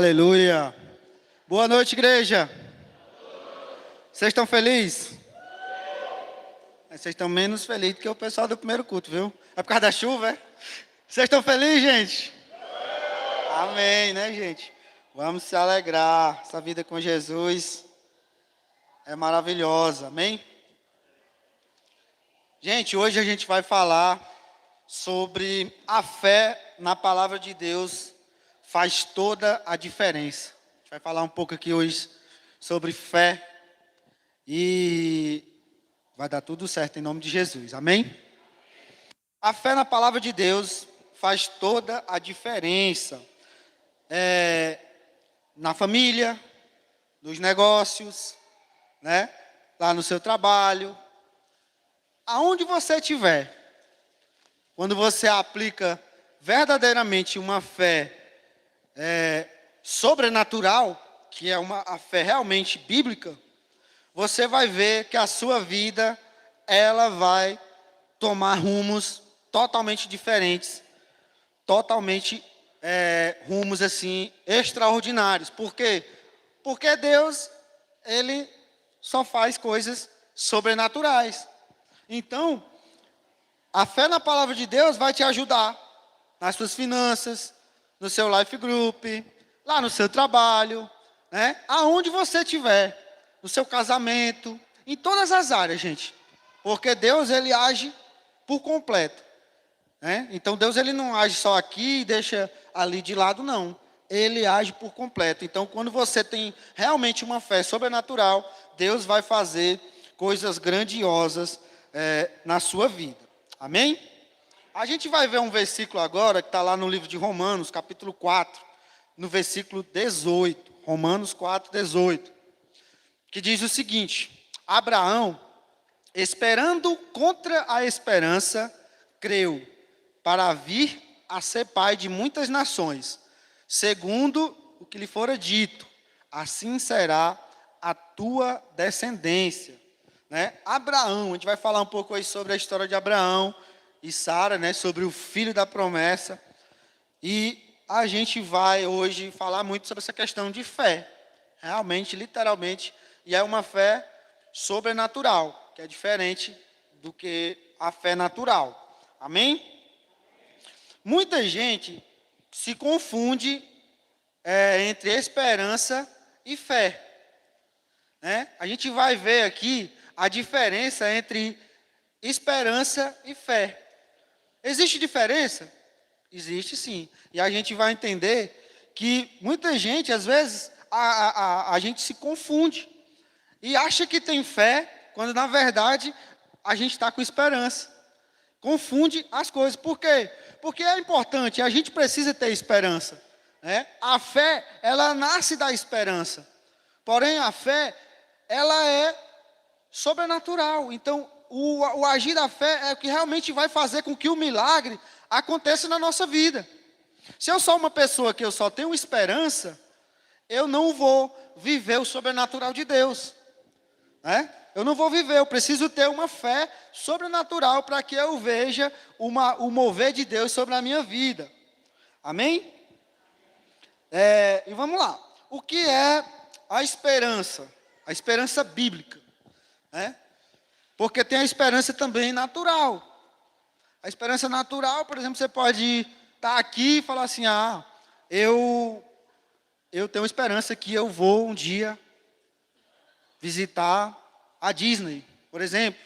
Aleluia. Boa noite, igreja. Vocês estão felizes? Vocês estão menos felizes do que o pessoal do primeiro culto, viu? É por causa da chuva, é? Vocês estão felizes, gente? Amém, né, gente? Vamos se alegrar. Essa vida com Jesus é maravilhosa, amém? Gente, hoje a gente vai falar sobre a fé na palavra de Deus faz toda a diferença. A gente vai falar um pouco aqui hoje sobre fé e vai dar tudo certo em nome de Jesus, amém? A fé na palavra de Deus faz toda a diferença. Na família, nos negócios, né? Lá no seu trabalho, aonde você estiver, quando você aplica verdadeiramente uma fé sobrenatural, que é a fé realmente bíblica, você vai ver que a sua vida, ela vai tomar rumos totalmente diferentes, totalmente rumos assim, extraordinários. Por quê? Porque Deus, Ele só faz coisas sobrenaturais. Então, a fé na palavra de Deus vai te ajudar nas suas finanças, no seu life group, lá no seu trabalho, né? Aonde você estiver, no seu casamento, em todas as áreas, gente. Porque Deus, Ele age por completo, né? Então, Deus, Ele não age só aqui e deixa ali de lado, não. Ele age por completo. Então, quando você tem realmente uma fé sobrenatural, Deus vai fazer coisas grandiosas na sua vida. Amém? A gente vai ver um versículo agora, que está lá no livro de Romanos, capítulo 4, no versículo 18. Romanos 4, 18. Que diz o seguinte: Abraão, esperando contra a esperança, creu, para vir a ser pai de muitas nações, segundo o que lhe fora dito, assim será a tua descendência. Né? Abraão, a gente vai falar um pouco aí sobre a história de Abraão e Sara, né? Sobre o filho da promessa. E a gente vai hoje falar muito sobre essa questão de fé. Realmente, literalmente, e é uma fé sobrenatural, que é diferente do que a fé natural. Amém? Muita gente se confunde entre esperança e fé. Né? A gente vai ver aqui a diferença entre esperança e fé. Existe diferença? Existe sim. E a gente vai entender que muita gente, às vezes, a gente se confunde e acha que tem fé, quando na verdade a gente está com esperança. Confunde as coisas. Por quê? Porque é importante, a gente precisa ter esperança. Né? A fé, ela nasce da esperança. Porém, a fé, ela é sobrenatural. Então, o agir da fé é o que realmente vai fazer com que o milagre aconteça na nossa vida. Se eu sou uma pessoa que eu só tenho esperança, eu não vou viver o sobrenatural de Deus. Né? Eu não vou viver, eu preciso ter uma fé sobrenatural para que eu veja o mover de Deus sobre a minha vida. Amém? E vamos lá. O que é a esperança? A esperança bíblica. Né? Porque tem a esperança também natural. A esperança natural, por exemplo, você pode estar aqui e falar assim: eu tenho esperança que eu vou um dia visitar a Disney, por exemplo.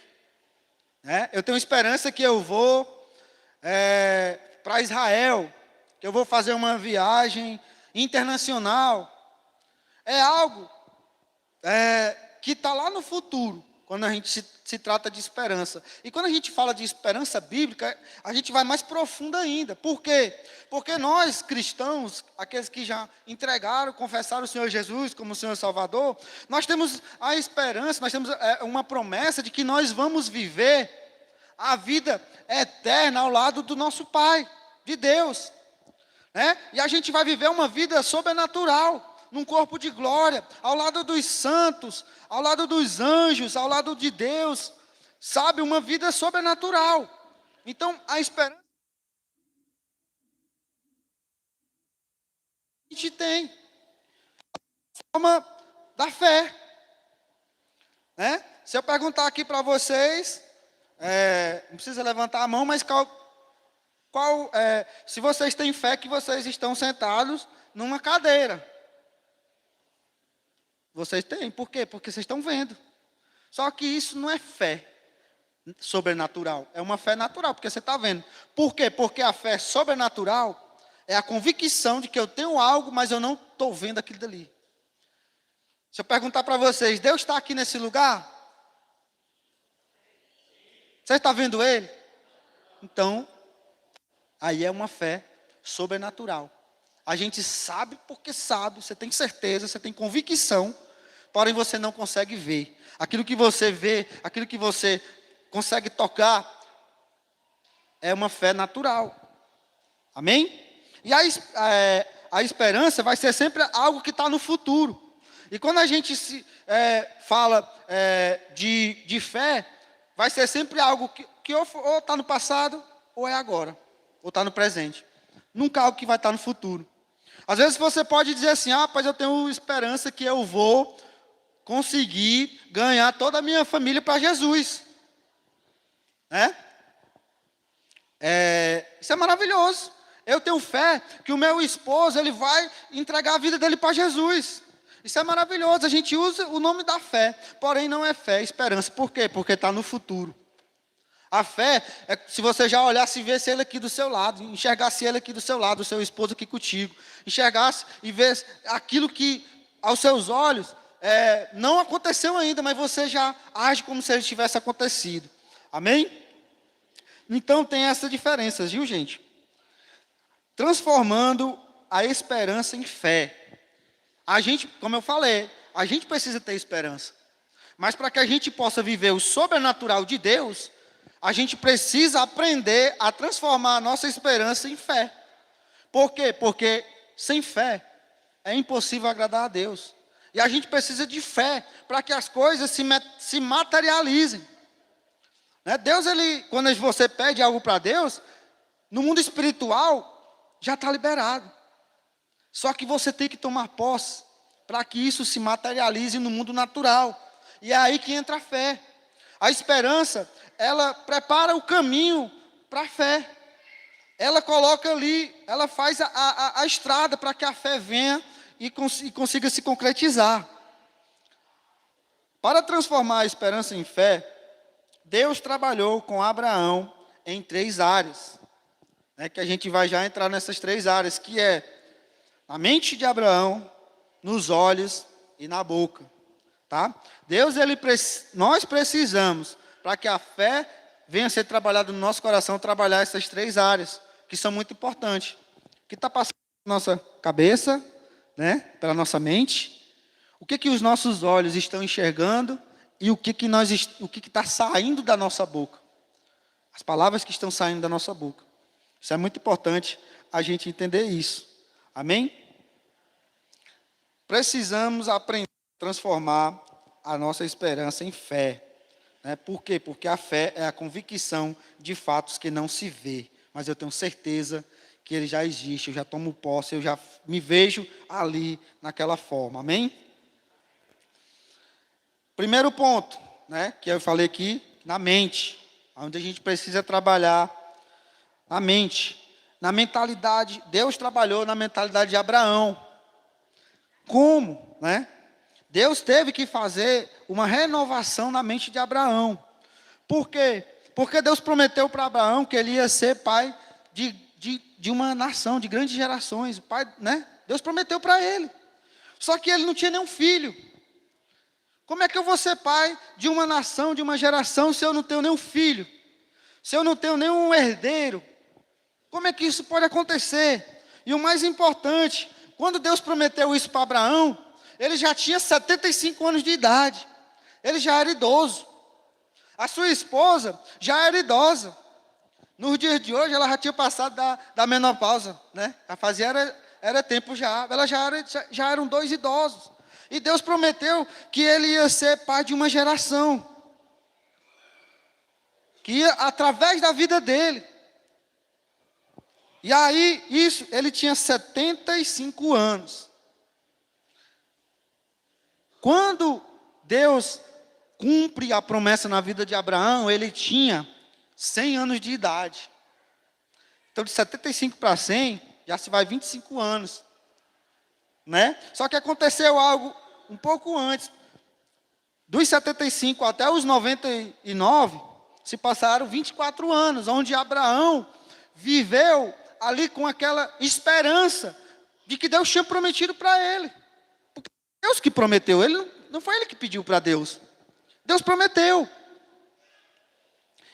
Né? Eu tenho esperança que eu vou para Israel, que eu vou fazer uma viagem internacional. É algo que está lá no futuro, quando a gente se trata de esperança. E quando a gente fala de esperança bíblica, a gente vai mais profundo ainda. Por quê? Porque nós, cristãos, aqueles que já entregaram, confessaram o Senhor Jesus como Senhor Salvador, nós temos a esperança, nós temos uma promessa de que nós vamos viver a vida eterna ao lado do nosso Pai, de Deus. Né? E a gente vai viver uma vida sobrenatural, num corpo de glória, ao lado dos santos, ao lado dos anjos, ao lado de Deus, sabe, uma vida sobrenatural. Então, a esperança que a gente tem. forma da fé. Né? Se eu perguntar aqui para vocês, não precisa levantar a mão, mas se vocês têm fé que vocês estão sentados numa cadeira. Vocês têm, por quê? Porque vocês estão vendo. Só que isso não é fé sobrenatural, é uma fé natural, porque você está vendo. Por quê? Porque a fé sobrenatural é a convicção de que eu tenho algo, mas eu não estou vendo aquilo dali. Se eu perguntar para vocês, Deus está aqui nesse lugar? Você está vendo Ele? Então, aí é uma fé sobrenatural. A gente sabe porque sabe, você tem certeza, você tem convicção, porém você não consegue ver. Aquilo que você vê, aquilo que você consegue tocar, é uma fé natural. Amém? E a esperança vai ser sempre algo que está no futuro. E quando a gente fala de fé, vai ser sempre algo que ou está no passado, ou é agora, ou está no presente. Nunca algo que vai estar no futuro. Às vezes você pode dizer assim, mas eu tenho esperança que eu vou conseguir ganhar toda a minha família para Jesus. Né? Isso é maravilhoso. Eu tenho fé que o meu esposo ele vai entregar a vida dele para Jesus. Isso é maravilhoso. A gente usa o nome da fé, porém não é fé, é esperança. Por quê? Porque está no futuro. A fé é se você já olhasse e visse ele aqui do seu lado, enxergasse ele aqui do seu lado, o seu esposo aqui contigo, enxergasse e visse aquilo que aos seus olhos não aconteceu ainda, mas você já age como se ele tivesse acontecido. Amém? Então tem essa diferença, viu, gente? Transformando a esperança em fé. A gente, como eu falei, a gente precisa ter esperança. Mas para que a gente possa viver o sobrenatural de Deus, a gente precisa aprender a transformar a nossa esperança em fé. Por quê? Porque sem fé é impossível agradar a Deus. E a gente precisa de fé para que as coisas se materializem. Né? Deus, quando você pede algo para Deus, no mundo espiritual, já está liberado. Só que você tem que tomar posse para que isso se materialize no mundo natural. E é aí que entra a fé. A esperança, ela prepara o caminho para a fé. Ela coloca ali, ela faz a estrada para que a fé venha e consiga se concretizar. Para transformar a esperança em fé, Deus trabalhou com Abraão em 3 áreas. Que a gente vai já entrar nessas 3 áreas, que é na mente de Abraão, nos olhos e na boca. Tá? Nós precisamos, para que a fé venha a ser trabalhada no nosso coração, trabalhar essas 3 áreas, que são muito importantes. O que está passando na nossa cabeça, né? Pela nossa mente, o que os nossos olhos estão enxergando e o que está saindo da nossa boca. As palavras que estão saindo da nossa boca. Isso é muito importante a gente entender isso. Amém? Precisamos aprender a transformar a nossa esperança em fé. Né? Por quê? Porque a fé é a convicção de fatos que não se vê. Mas eu tenho certeza que ele já existe, eu já tomo posse, eu já me vejo ali naquela forma. Amém? Primeiro ponto, né, que eu falei aqui, na mente. Onde a gente precisa trabalhar a mente. Na mentalidade, Deus trabalhou na mentalidade de Abraão. Como? Né? Deus teve que fazer uma renovação na mente de Abraão. Por quê? Porque Deus prometeu para Abraão que ele ia ser pai de uma nação, de grandes gerações. Pai, né? Deus prometeu para ele. Só que ele não tinha nenhum filho. Como é que eu vou ser pai de uma nação, de uma geração, se eu não tenho nenhum filho? Se eu não tenho nenhum herdeiro? Como é que isso pode acontecer? E o mais importante, quando Deus prometeu isso para Abraão, ele já tinha 75 anos de idade. Ele já era idoso. A sua esposa já era idosa. Nos dias de hoje, ela já tinha passado da menopausa. Né? Já fazia era tempo já. Ela já eram 2 idosos. E Deus prometeu que ele ia ser pai de uma geração. Que ia através da vida dele. E aí, ele tinha 75 anos. quando Deus cumpre a promessa na vida de Abraão, ele tinha 100 anos de idade. Então, de 75 para 100, já se vai 25 anos. Né? Só que aconteceu algo um pouco antes. Dos 75 até os 99, se passaram 24 anos, onde Abraão viveu ali com aquela esperança de que Deus tinha prometido para ele. Porque Deus que prometeu, não foi ele que pediu para Deus. Deus prometeu.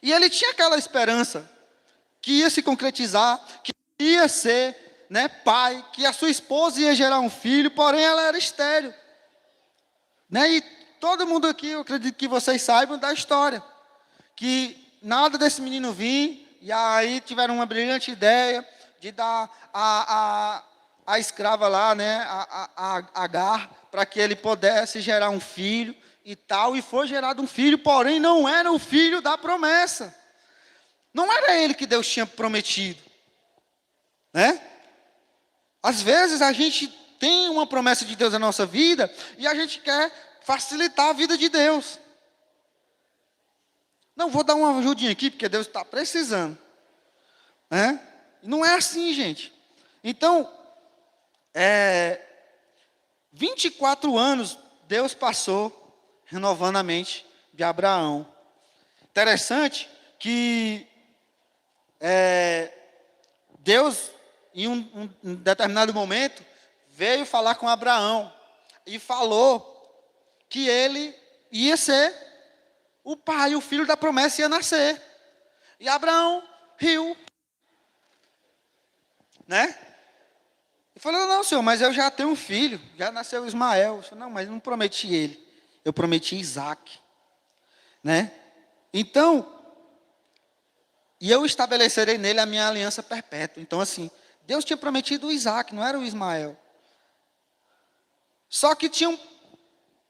E ele tinha aquela esperança que ia se concretizar, que ia ser, né, pai, que a sua esposa ia gerar um filho, porém ela era estéril. Né? E todo mundo aqui, eu acredito que vocês saibam da história. Que nada desse menino vir, e aí tiveram uma brilhante ideia de dar a escrava lá, né, a Agar, para que ele pudesse gerar um filho e tal, e foi gerado um filho, porém não era o filho da promessa. Não era ele que Deus tinha prometido. Né? Às vezes a gente tem uma promessa de Deus na nossa vida e a gente quer facilitar a vida de Deus. Não, vou dar uma ajudinha aqui porque Deus está precisando. Né? Não é assim, gente. Então, 24 anos Deus passou renovando a mente de Abraão. Interessante que Deus, em um determinado momento, veio falar com Abraão e falou que ele ia ser o pai, o filho da promessa ia nascer. E Abraão riu. Né? E falou, não, senhor, mas eu já tenho um filho, já nasceu Ismael. Eu falei, não, mas não prometi ele, eu prometi Isaac. Né? Então, e eu estabelecerei nele a minha aliança perpétua. Então, assim, Deus tinha prometido o Isaac, não era o Ismael. Só que tinha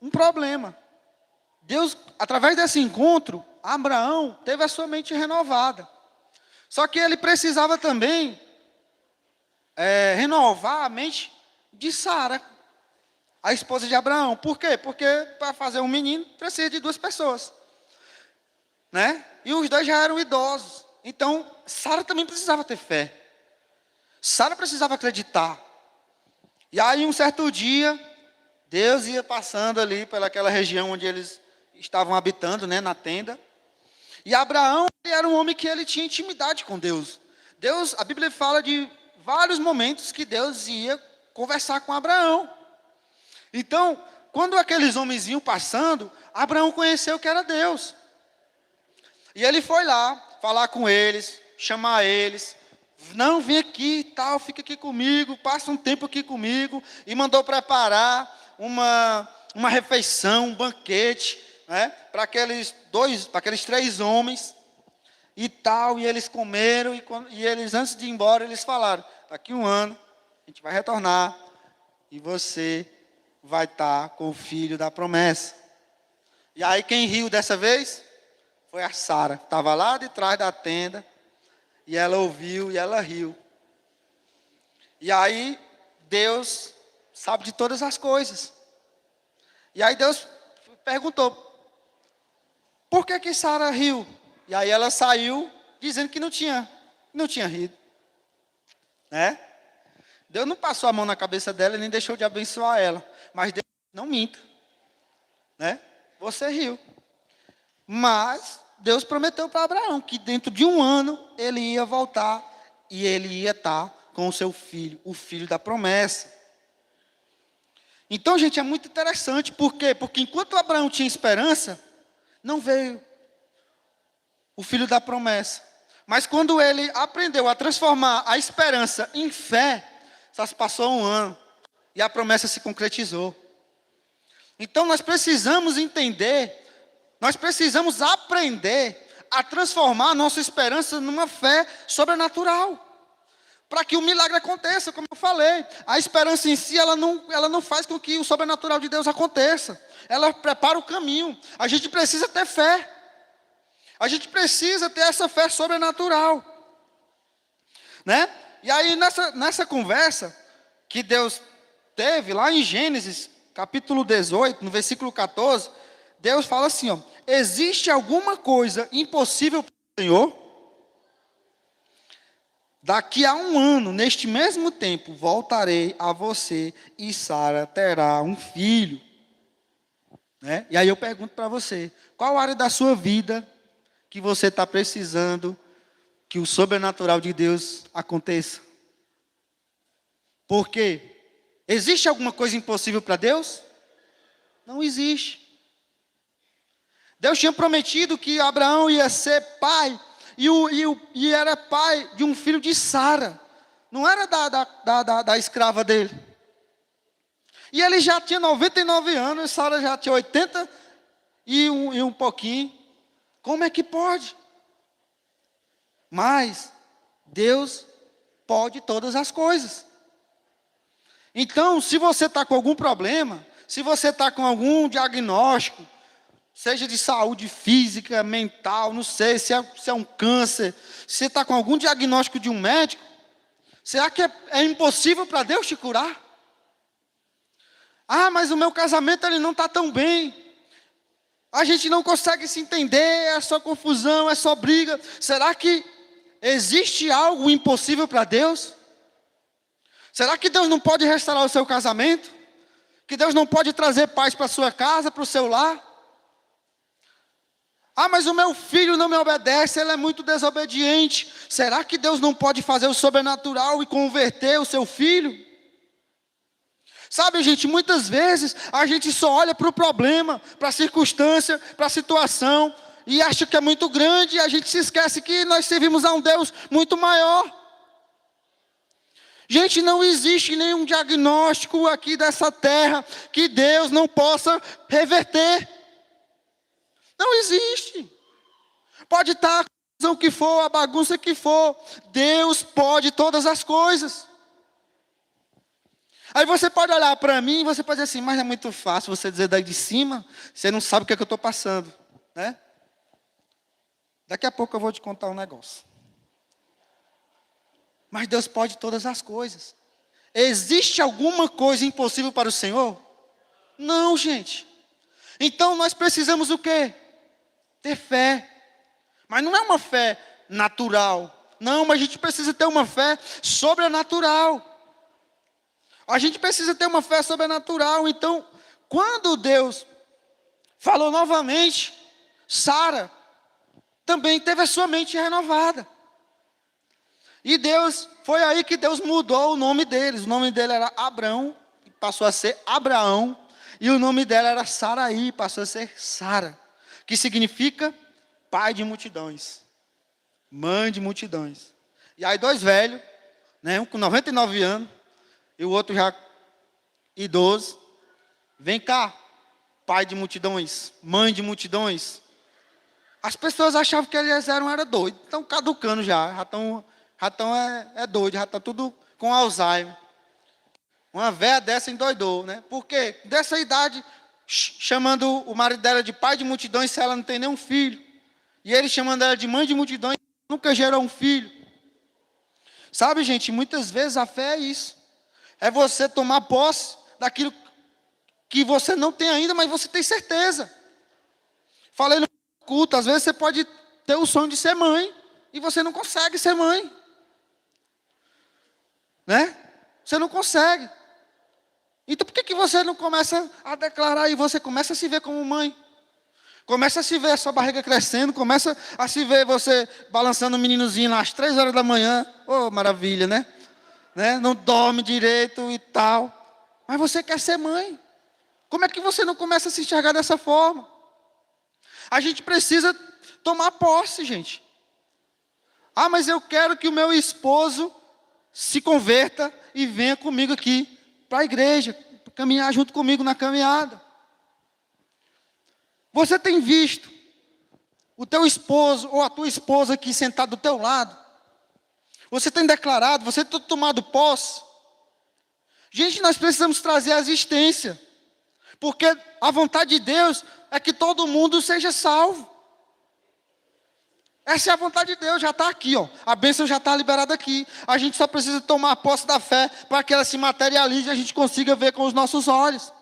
um problema. Deus, através desse encontro, Abraão teve a sua mente renovada. Só que ele precisava também renovar a mente de Sara, a esposa de Abraão. Por quê? Porque para fazer um menino precisa de 2 pessoas. Né? E os 2 já eram idosos. Então, Sara também precisava ter fé. Sara precisava acreditar. E aí, um certo dia, Deus ia passando ali pelaquela região onde eles estavam habitando, né, na tenda. E Abraão era um homem que ele tinha intimidade com Deus. Deus, a Bíblia fala de vários momentos que Deus ia conversar com Abraão. Então, quando aqueles homens iam passando, Abraão conheceu que era Deus. E ele foi lá falar com eles, chamar eles. Não, vem aqui e tal, fica aqui comigo, passa um tempo aqui comigo. E mandou preparar uma refeição, um banquete, né, para aqueles 3 homens e tal. E eles comeram e eles, antes de ir embora, eles falaram, daqui 1 ano, a gente vai retornar e você vai estar com o filho da promessa. E aí quem riu dessa vez? Foi a Sara, estava lá de trás da tenda, e ela ouviu e ela riu. E aí, Deus sabe de todas as coisas. E aí Deus perguntou, por que Sara riu? E aí ela saiu dizendo que não tinha rido. Né? Deus não passou a mão na cabeça dela e nem deixou de abençoar ela. Mas Deus não minta. Né? Você riu. Mas Deus prometeu para Abraão que dentro de 1 ano ele ia voltar e ele ia estar com o seu filho, o filho da promessa. Então, gente, é muito interessante. Por quê? Porque enquanto Abraão tinha esperança, não veio o filho da promessa. Mas quando ele aprendeu a transformar a esperança em fé, só se passou 1 ano e a promessa se concretizou. Então, nós precisamos entender. Nós precisamos aprender a transformar a nossa esperança numa fé sobrenatural. Para que o milagre aconteça, como eu falei. A esperança em si, ela não faz com que o sobrenatural de Deus aconteça. Ela prepara o caminho. A gente precisa ter fé. A gente precisa ter essa fé sobrenatural. Né? E aí, nessa conversa que Deus teve lá em Gênesis, capítulo 18, no versículo 14, Deus fala assim, ó: existe alguma coisa impossível para o Senhor? Daqui a 1 ano, neste mesmo tempo, voltarei a você e Sara terá um filho. Né? E aí eu pergunto para você, qual área da sua vida que você está precisando que o sobrenatural de Deus aconteça? Por quê? Existe alguma coisa impossível para Deus? Não existe. Deus tinha prometido que Abraão ia ser pai, e era pai de um filho de Sara. Não era da escrava dele. E ele já tinha 99 anos, e Sara já tinha 80 e um pouquinho. Como é que pode? Mas Deus pode todas as coisas. Então, se você está com algum problema, se você está com algum diagnóstico, seja de saúde física, mental, não sei, se é um câncer, se você está com algum diagnóstico de um médico, será que é impossível para Deus te curar? Ah, mas o meu casamento ele não está tão bem. A gente não consegue se entender, é só confusão, é só briga. Será que existe algo impossível para Deus? Será que Deus não pode restaurar o seu casamento? Que Deus não pode trazer paz para a sua casa, para o seu lar? Ah, mas o meu filho não me obedece, ele é muito desobediente. Será que Deus não pode fazer o sobrenatural e converter o seu filho? Sabe, gente, muitas vezes a gente só olha para o problema, para a circunstância, para a situação, e acha que é muito grande, e a gente se esquece que nós servimos a um Deus muito maior. Gente, não existe nenhum diagnóstico aqui dessa terra que Deus não possa reverter. Não existe. Pode estar a confusão que for, a bagunça que for, Deus pode todas as coisas. Aí você pode olhar para mim e você pode dizer assim, mas é muito fácil você dizer daí de cima, você não sabe o que é que eu estou passando, né? Daqui a pouco eu vou te contar um negócio. Mas Deus pode todas as coisas. Existe alguma coisa impossível para o Senhor? Não, gente. Então nós precisamos o quê? Ter fé. Mas não é uma fé natural. Não, mas a gente precisa ter uma fé sobrenatural. A gente precisa ter uma fé sobrenatural. Então, quando Deus falou novamente, Sara também teve a sua mente renovada. E foi aí que Deus mudou o nome deles. O nome dele era Abrão, passou a ser Abraão. E o nome dela era Saraí, passou a ser Sara. Que significa pai de multidões. Mãe de multidões. E aí 2 velhos, né, um com 99 anos, e o outro já idoso. Vem cá, pai de multidões, mãe de multidões. As pessoas achavam que eles era doido. Estão caducando já estão doido, já está tudo com Alzheimer. Uma véia dessa endoidou, né? Porque dessa idade, chamando o marido dela de pai de multidões, se ela não tem nenhum filho. E ele chamando ela de mãe de multidões, nunca gerou um filho. Sabe, gente, muitas vezes a fé é isso. É você tomar posse daquilo que você não tem ainda, mas você tem certeza. Falei no culto, às vezes você pode ter o sonho de ser mãe, e você não consegue ser mãe. Né? Você não consegue. Então por que você não começa a declarar e você começa a se ver como mãe? Começa a se ver a sua barriga crescendo, começa a se ver você balançando o meninozinho lá às 3 horas da manhã. Oh, maravilha, né? Não dorme direito e tal. Mas você quer ser mãe. Como é que você não começa a se enxergar dessa forma? A gente precisa tomar posse, gente. Ah, mas eu quero que o meu esposo se converta e venha comigo aqui para a igreja, caminhar junto comigo na caminhada. Você tem visto o teu esposo ou a tua esposa aqui sentado do teu lado? Você tem declarado, você tem tomado posse? Gente, nós precisamos trazer a existência, porque a vontade de Deus é que todo mundo seja salvo. Essa é a vontade de Deus, já está aqui, ó. A bênção já está liberada aqui. A gente só precisa tomar posse da fé para que ela se materialize e a gente consiga ver com os nossos olhos.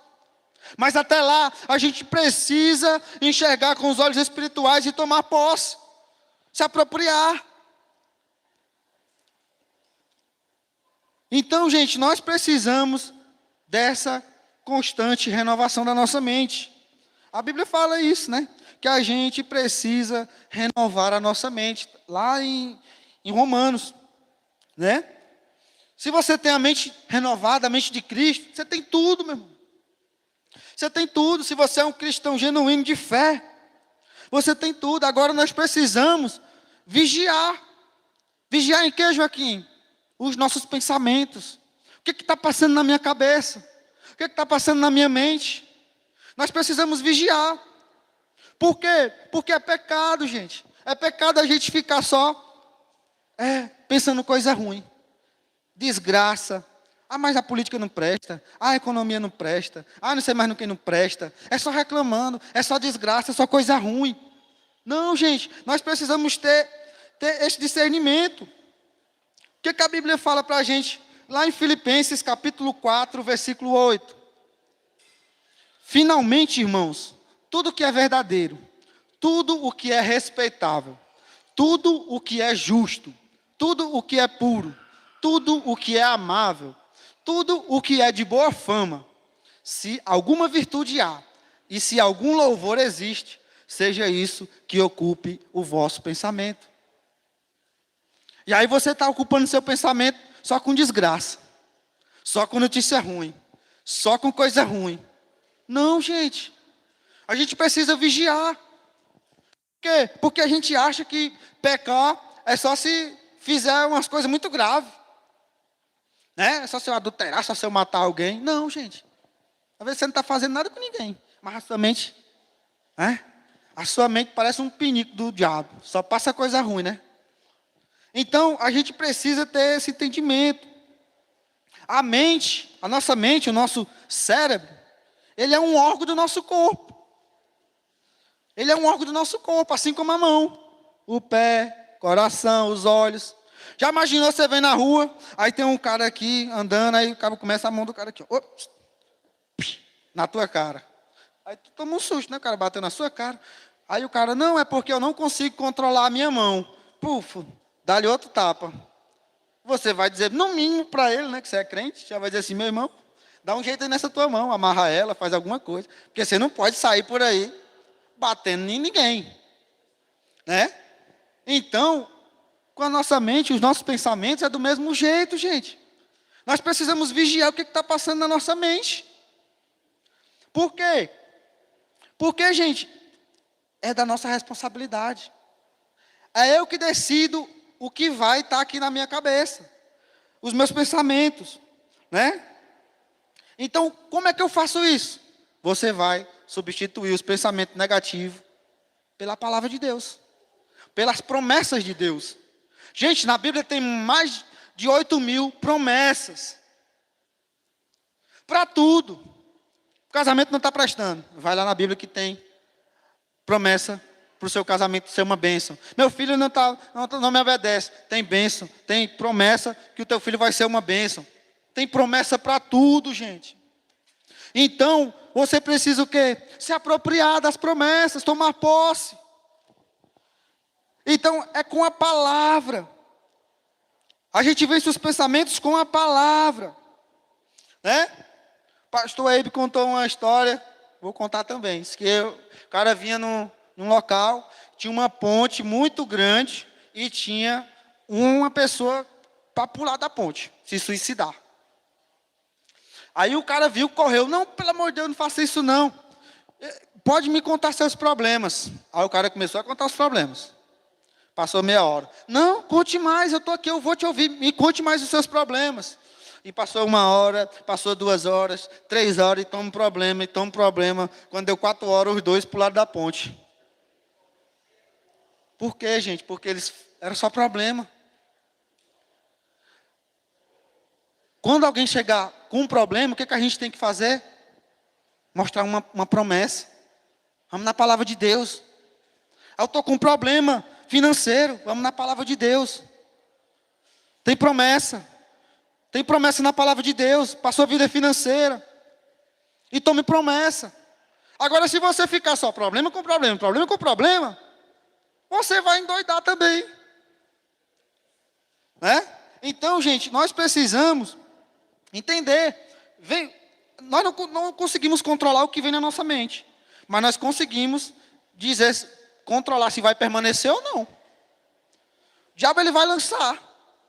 Mas até lá, a gente precisa enxergar com os olhos espirituais e tomar posse, se apropriar. Então, gente, nós precisamos dessa constante renovação da nossa mente. A Bíblia fala isso, né? Que a gente precisa renovar a nossa mente, lá em Romanos, né? Se você tem a mente renovada, a mente de Cristo, você tem tudo, meu irmão. Você tem tudo. Se você é um cristão genuíno de fé, você tem tudo. Agora nós precisamos vigiar. Vigiar em quê, Joaquim? Os nossos pensamentos. O que está passando na minha cabeça? O que está passando na minha mente? Nós precisamos vigiar. Por quê? Porque é pecado, gente. É pecado a gente ficar só pensando coisa ruim. Desgraça. Ah, mas a política não presta. Ah, a economia não presta. Ah, não sei mais no que não presta. É só reclamando. É só desgraça, é só coisa ruim. Não, gente. Nós precisamos ter esse discernimento. O que a Bíblia fala para a gente? Lá em Filipenses capítulo 4, versículo 8. Finalmente, irmãos, tudo o que é verdadeiro, tudo o que é respeitável, tudo o que é justo, tudo o que é puro, tudo o que é amável, tudo o que é de boa fama, se alguma virtude há, e se algum louvor existe, seja isso que ocupe o vosso pensamento. E aí você está ocupando seu pensamento só com desgraça, só com notícia ruim, só com coisa ruim. Não, gente. A gente precisa vigiar. Por quê? Porque a gente acha que pecar é só se fizer umas coisas muito graves. Né? É só se eu adulterar, só se eu matar alguém. Não, gente. Às vezes você não está fazendo nada com ninguém. Mas a sua mente parece um pinico do diabo. Só passa coisa ruim, né? Então, a gente precisa ter esse entendimento. A nossa mente, o nosso cérebro, ele é um órgão do nosso corpo. Ele é um órgão do nosso corpo, assim como a mão, o pé, o coração, os olhos. Já imaginou você vem na rua, aí tem um cara aqui andando, aí o cara começa a mão do cara aqui, ó, na tua cara. Aí tu toma um susto, né? O cara bateu na sua cara. Aí o cara, não, é porque eu não consigo controlar a minha mão. Puf, dá-lhe outro tapa. Você vai dizer, no mínimo para ele, né, que você é crente, já vai dizer assim, meu irmão, dá um jeito aí nessa tua mão, amarra ela, faz alguma coisa. Porque você não pode sair por aí batendo em ninguém. Né? Então, com a nossa mente, os nossos pensamentos é do mesmo jeito, gente. Nós precisamos vigiar o que está passando na nossa mente. Por quê? Porque, gente, é da nossa responsabilidade. É eu que decido o que vai estar aqui na minha cabeça. Os meus pensamentos. Né? Então, como é que eu faço isso? Você vai substituir os pensamentos negativos pela palavra de Deus. Pelas promessas de Deus. Gente, na Bíblia tem mais de 8.000 promessas. Para tudo. O casamento não está prestando. Vai lá na Bíblia que tem promessa para o seu casamento ser uma bênção. Meu filho não me obedece. Tem bênção. Tem promessa que o teu filho vai ser uma bênção. Tem promessa para tudo, gente. Então, você precisa o quê? Se apropriar das promessas, tomar posse. Então, é com a palavra. A gente vence os pensamentos com a palavra. Né? Pastor Eibe contou uma história, vou contar também. Diz que o cara vinha num local, tinha uma ponte muito grande e tinha uma pessoa para pular da ponte, se suicidar. Aí o cara viu, correu, não, pelo amor de Deus, não faça isso não. Pode me contar seus problemas. Aí o cara começou a contar os problemas. Passou meia hora. Não, conte mais, eu estou aqui, eu vou te ouvir. Me conte mais os seus problemas. E passou 1 hora, passou 2 horas, 3 horas, e toma um problema, e toma um problema. Quando deu 4 horas, os dois pularam da ponte. Por quê, gente? Porque era só problema. Quando alguém chegar com um problema, o que a gente tem que fazer? Mostrar uma promessa. Vamos na palavra de Deus. Eu estou com um problema financeiro, vamos na palavra de Deus. Tem promessa. Tem promessa na palavra de Deus para a sua vida financeira. E tome promessa. Agora, se você ficar só problema com problema, problema com problema, você vai endoidar também. Né? Então, gente, nós precisamos entender. Nós não conseguimos controlar o que vem na nossa mente. Mas nós conseguimos controlar se vai permanecer ou não. O diabo ele vai lançar.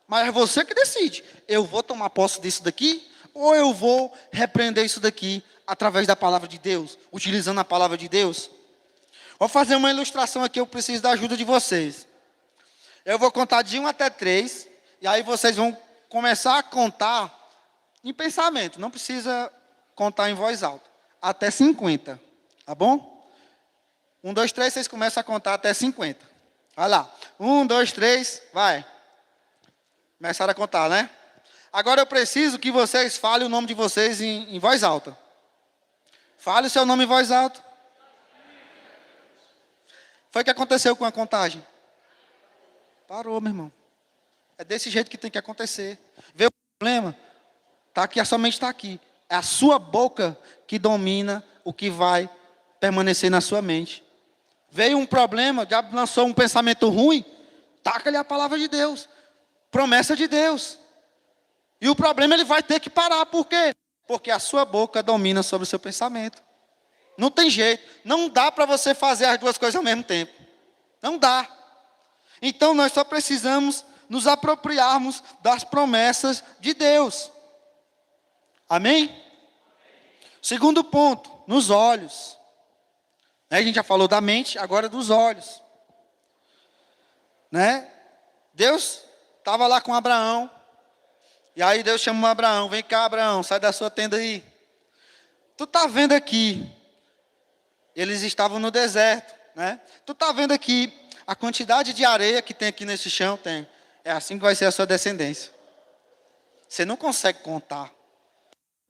Mas é você que decide. Eu vou tomar posse disso daqui, ou eu vou repreender isso daqui através da palavra de Deus, utilizando a palavra de Deus. Vou fazer uma ilustração aqui, eu preciso da ajuda de vocês. Eu vou contar de 1 até 3, e aí vocês vão começar a contar em pensamento, não precisa contar em voz alta, até 50, tá bom? 1, 2, 3, vocês começam a contar até 50. Vai lá, 1, 2, 3, vai. Começaram a contar, né? Agora eu preciso que vocês falem o nome de vocês em voz alta. Fale o seu nome em voz alta. Foi o que aconteceu com a contagem? Parou, meu irmão. É desse jeito que tem que acontecer. Vê o problema? Tá aqui, a sua mente está aqui. É a sua boca que domina o que vai permanecer na sua mente. Veio um problema, o diabo lançou um pensamento ruim, taca-lhe a palavra de Deus. Promessa de Deus. E o problema ele vai ter que parar. Por quê? Porque a sua boca domina sobre o seu pensamento. Não tem jeito. Não dá para você fazer as duas coisas ao mesmo tempo. Não dá. Então nós só precisamos nos apropriarmos das promessas de Deus. Amém? Segundo ponto, nos olhos. A gente já falou da mente, agora dos olhos. Né? Deus estava lá com Abraão. E aí Deus chamou Abraão. Vem cá, Abraão, sai da sua tenda aí. Tu está vendo aqui. Eles estavam no deserto. Né? Tu está vendo aqui a quantidade de areia que tem aqui nesse chão? Tem. É assim que vai ser a sua descendência. Você não consegue contar.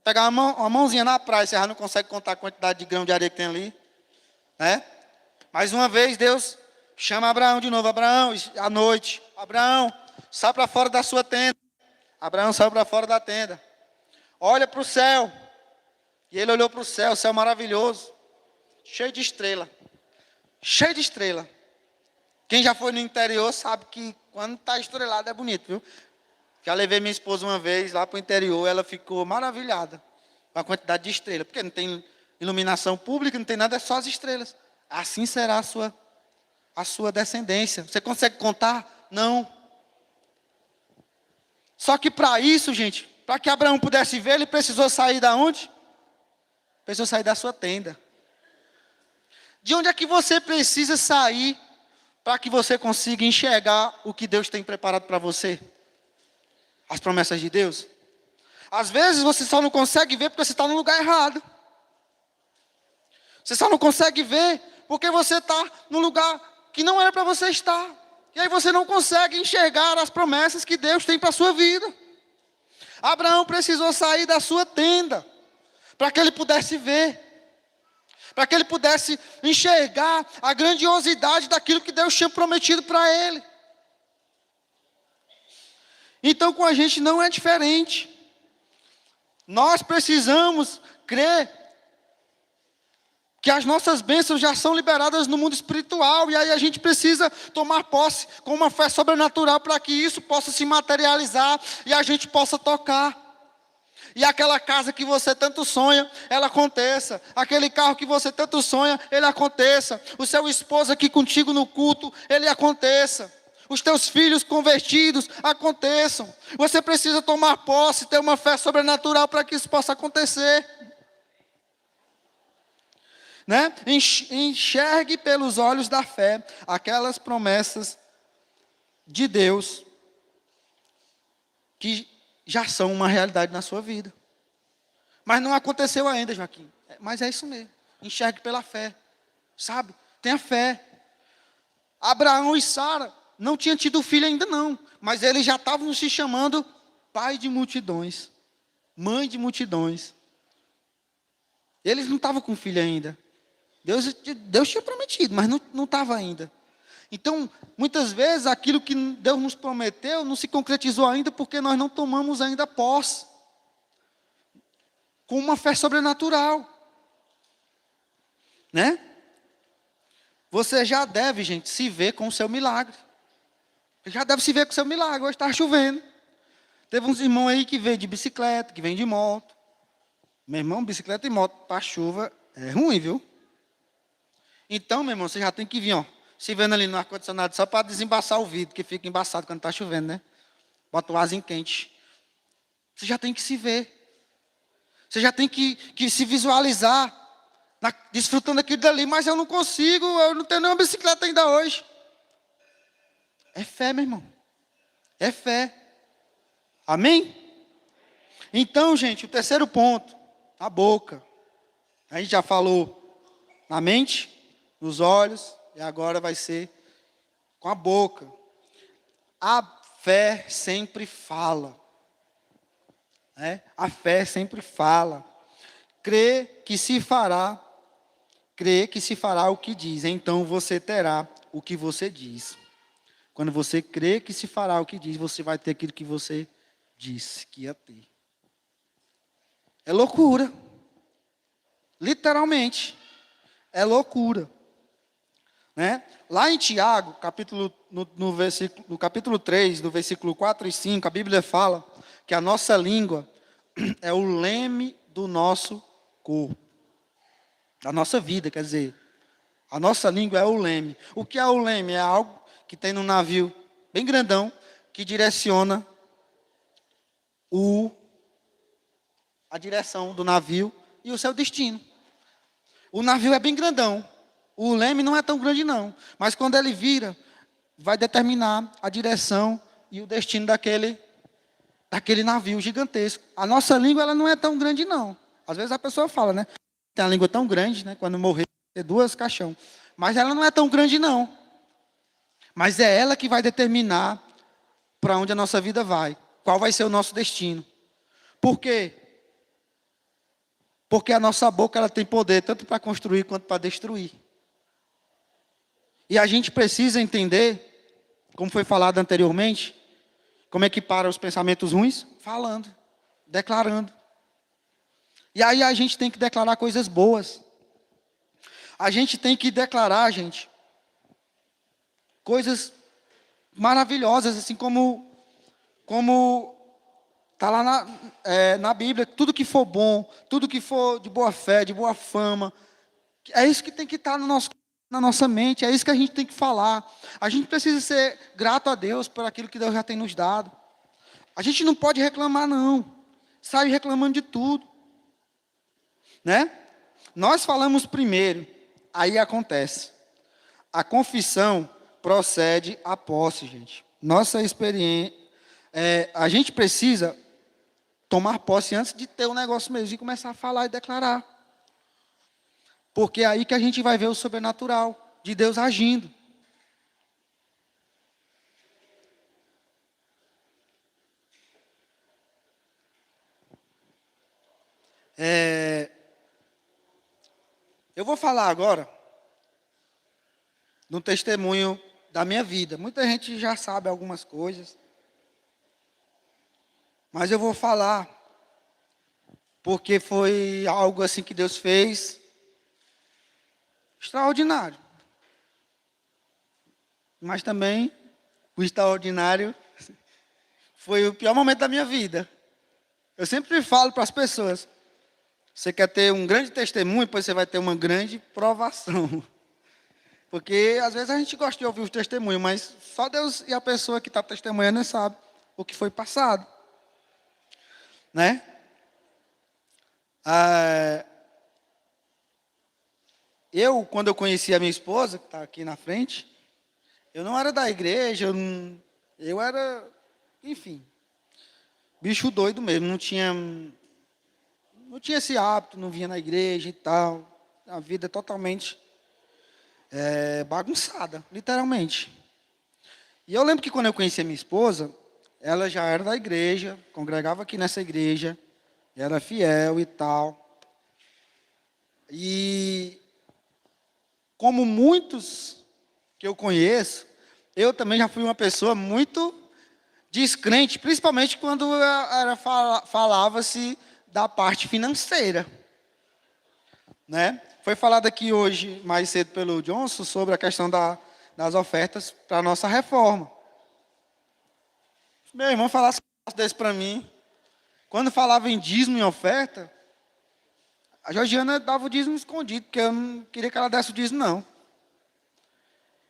Pegar uma mãozinha na praia, você já não consegue contar a quantidade de grão de areia que tem ali. Né? Mais uma vez Deus chama Abraão de novo. Abraão, à noite. Abraão, sai para fora da sua tenda. Abraão saiu para fora da tenda. Olha para o céu. E ele olhou para o céu maravilhoso. Cheio de estrela. Cheio de estrela. Quem já foi no interior sabe que quando está estrelado é bonito, viu? Já levei minha esposa uma vez lá para o interior, ela ficou maravilhada com a quantidade de estrelas. Porque não tem iluminação pública, não tem nada, é só as estrelas. Assim será a sua descendência. Você consegue contar? Não. Só que para isso, gente, para que Abraão pudesse ver, ele precisou sair da onde? Precisou sair da sua tenda. De onde é que você precisa sair para que você consiga enxergar o que Deus tem preparado para você? As promessas de Deus. Às vezes você só não consegue ver porque você está no lugar errado. Você só não consegue ver porque você está no lugar que não era para você estar. E aí você não consegue enxergar as promessas que Deus tem para a sua vida. Abraão precisou sair da sua tenda para que ele pudesse ver. Para que ele pudesse enxergar a grandiosidade daquilo que Deus tinha prometido para ele. Então com a gente não é diferente. Nós precisamos crer que as nossas bênçãos já são liberadas no mundo espiritual. E aí a gente precisa tomar posse com uma fé sobrenatural para que isso possa se materializar e a gente possa tocar. E aquela casa que você tanto sonha, ela aconteça. Aquele carro que você tanto sonha, ele aconteça. O seu esposo aqui contigo no culto, ele aconteça. Os teus filhos convertidos aconteçam. Você precisa tomar posse, ter uma fé sobrenatural para que isso possa acontecer. Né? Enxergue pelos olhos da fé aquelas promessas de Deus que já são uma realidade na sua vida. Mas não aconteceu ainda, Joaquim. Mas é isso mesmo. Enxergue pela fé. Sabe? Tenha fé. Abraão e Sara não tinham tido filho ainda não. Mas eles já estavam se chamando pai de multidões. Mãe de multidões. Eles não estavam com filho ainda. Deus tinha prometido, mas não estava ainda. Então, muitas vezes, aquilo que Deus nos prometeu não se concretizou ainda porque nós não tomamos ainda posse. Com uma fé sobrenatural. né? Você já deve, gente, se ver com o seu milagre. Já deve se ver com o seu milagre. Hoje está chovendo. Teve uns irmãos aí que veio de bicicleta, que vem de moto. Meu irmão, bicicleta e moto para chuva é ruim, viu? Então, meu irmão, você já tem que vir, ó, se vendo ali no ar-condicionado só para desembaçar o vidro, que fica embaçado quando está chovendo, né? Bota o arzinho quente. Você já tem que se ver. Você já tem que se visualizar, desfrutando aquilo dali. Mas eu não consigo, eu não tenho nenhuma bicicleta ainda hoje. É fé, meu irmão. É fé. Amém? Então, gente, o terceiro ponto, a boca. A gente já falou na mente, nos olhos, e agora vai ser com a boca. A fé sempre fala. Né? A fé sempre fala. Crê que se fará o que diz, então você terá o que você diz. Quando você crê que se fará o que diz, você vai ter aquilo que você disse que ia ter. É loucura. Literalmente. É loucura. Né? Lá em Tiago, no capítulo 3, no versículo 4 e 5, a Bíblia fala que a nossa língua é o leme do nosso corpo. Da nossa vida, quer dizer. A nossa língua é o leme. O que é o leme? É algo que tem num navio bem grandão, que direciona a direção do navio e o seu destino. O navio é bem grandão. O leme não é tão grande não. Mas quando ele vira, vai determinar a direção e o destino daquele navio gigantesco. A nossa língua ela não é tão grande não. Às vezes a pessoa fala, né? Tem a língua tão grande, né? Quando morrer, ter duas caixão. Mas ela não é tão grande não. Mas é ela que vai determinar para onde a nossa vida vai. Qual vai ser o nosso destino. Por quê? Porque a nossa boca ela tem poder tanto para construir quanto para destruir. E a gente precisa entender, como foi falado anteriormente, como é que para os pensamentos ruins? Falando, declarando. E aí a gente tem que declarar coisas boas. A gente tem que declarar, gente, coisas maravilhosas, assim como está lá na Bíblia, tudo que for bom, tudo que for de boa fé, de boa fama, é isso que tem que estar na nossa mente, é isso que a gente tem que falar. A gente precisa ser grato a Deus por aquilo que Deus já tem nos dado. A gente não pode reclamar, não. Sai reclamando de tudo. Né? Nós falamos primeiro, aí acontece. A confissão procede à posse, gente. Nossa experiência, a gente precisa tomar posse antes de ter o negócio mesmo, de começar a falar e declarar. Porque é aí que a gente vai ver o sobrenatural de Deus agindo. Eu vou falar agora no testemunho da minha vida. Muita gente já sabe algumas coisas. Mas eu vou falar porque foi algo assim que Deus fez extraordinário. Mas também o extraordinário foi o pior momento da minha vida. Eu sempre falo para as pessoas, você quer ter um grande testemunho, depois você vai ter uma grande provação. Porque às vezes a gente gosta de ouvir os testemunhos, mas só Deus e a pessoa que está testemunhando sabe o que foi passado. Né? Quando eu conheci a minha esposa, que está aqui na frente, eu não era da igreja, eu era, enfim, bicho doido mesmo, não tinha esse hábito, não vinha na igreja e tal, a vida totalmente bagunçada, literalmente. E eu lembro que quando eu conheci a minha esposa, ela já era da igreja, congregava aqui nessa igreja, era fiel e tal. E como muitos que eu conheço, eu também já fui uma pessoa muito descrente, principalmente quando falava-se da parte financeira. Né? Foi falado aqui hoje, mais cedo, pelo Johnson, sobre a questão das ofertas para a nossa reforma. Meu irmão falasse um negócio desse para mim. Quando falava em dízimo e oferta, a Georgiana dava o dízimo escondido, porque eu não queria que ela desse o dízimo, não.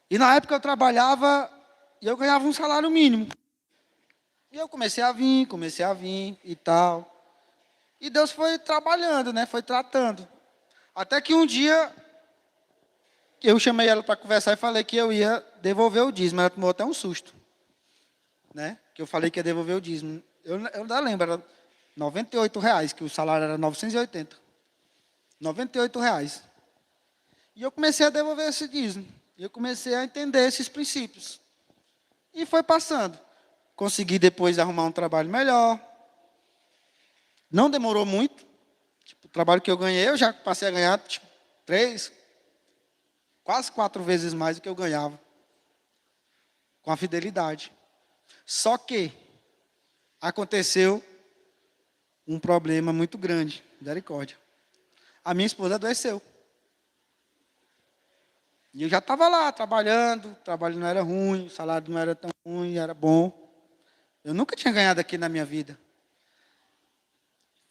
E na época eu trabalhava e eu ganhava um salário mínimo. E eu comecei a vir e tal. E Deus foi trabalhando, né? Foi tratando. Até que um dia eu chamei ela para conversar e falei que eu ia devolver o dízimo. Ela tomou até um susto, né? Que eu falei que ia devolver o dízimo. Eu ainda lembro, era R$ 98, que o salário era 980. R$ 98. E eu comecei a devolver esse dízimo. E eu comecei a entender esses princípios. E foi passando. Consegui depois arrumar um trabalho melhor. Não demorou muito. Tipo, o trabalho que eu ganhei, eu já passei a ganhar tipo, 3, quase 4 vezes mais do que eu ganhava. Com a fidelidade. Só que aconteceu um problema muito grande. Misericórdia. A minha esposa adoeceu. E eu já estava lá trabalhando, o trabalho não era ruim, o salário não era tão ruim, era bom. Eu nunca tinha ganhado aqui na minha vida.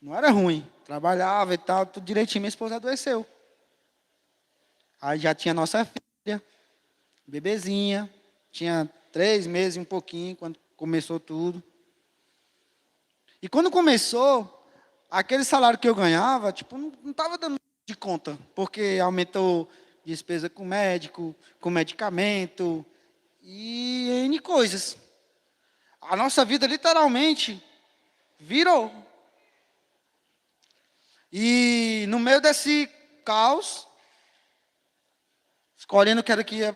Não era ruim, trabalhava e tal, tudo direitinho, minha esposa adoeceu. Aí já tinha nossa filha, bebezinha, tinha 3 meses e um pouquinho, quando começou tudo. E quando começou, aquele salário que eu ganhava, tipo, não estava dando de conta, porque aumentou despesa com médico, com medicamento e N coisas. A nossa vida literalmente virou. E no meio desse caos, escolhendo o que era que ia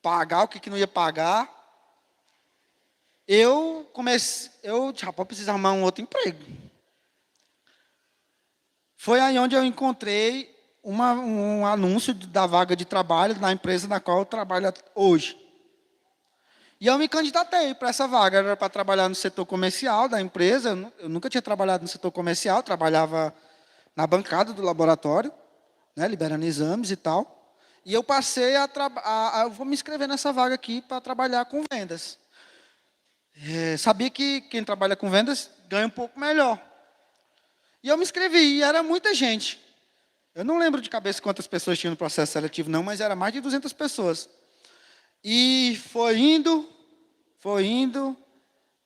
pagar, o que não ia pagar, eu rapaz, preciso arrumar um outro emprego. Foi aí onde eu encontrei um anúncio da vaga de trabalho na empresa na qual eu trabalho hoje. E eu me candidatei para essa vaga, era para trabalhar no setor comercial da empresa. Eu nunca tinha trabalhado no setor comercial, trabalhava na bancada do laboratório, né, liberando exames e tal. E eu passei eu vou me inscrever nessa vaga aqui para trabalhar com vendas. Sabia que quem trabalha com vendas ganha um pouco melhor. E eu me inscrevi, e era muita gente. Eu não lembro de cabeça quantas pessoas tinham no processo seletivo, não, mas era mais de 200 pessoas. E foi indo,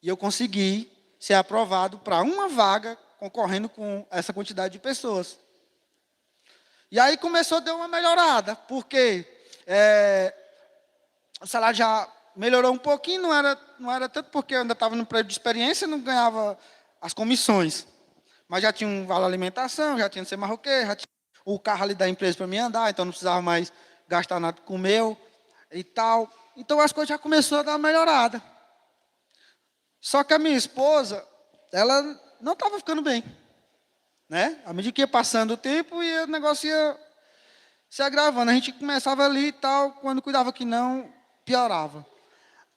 e eu consegui ser aprovado para uma vaga, concorrendo com essa quantidade de pessoas. E aí começou a dar uma melhorada, porque o salário já melhorou um pouquinho, não era tanto porque eu ainda estava no período de experiência, não ganhava as comissões. Mas já tinha um vale alimentação, já tinha não sei mais o quê, já tinha o carro ali da empresa para mim andar, então não precisava mais gastar nada com o meu e tal. Então as coisas já começaram a dar uma melhorada. Só que a minha esposa, ela não estava ficando bem. Né? À medida que ia passando o tempo, e o negócio ia se agravando. A gente começava ali e tal, quando cuidava que não, piorava.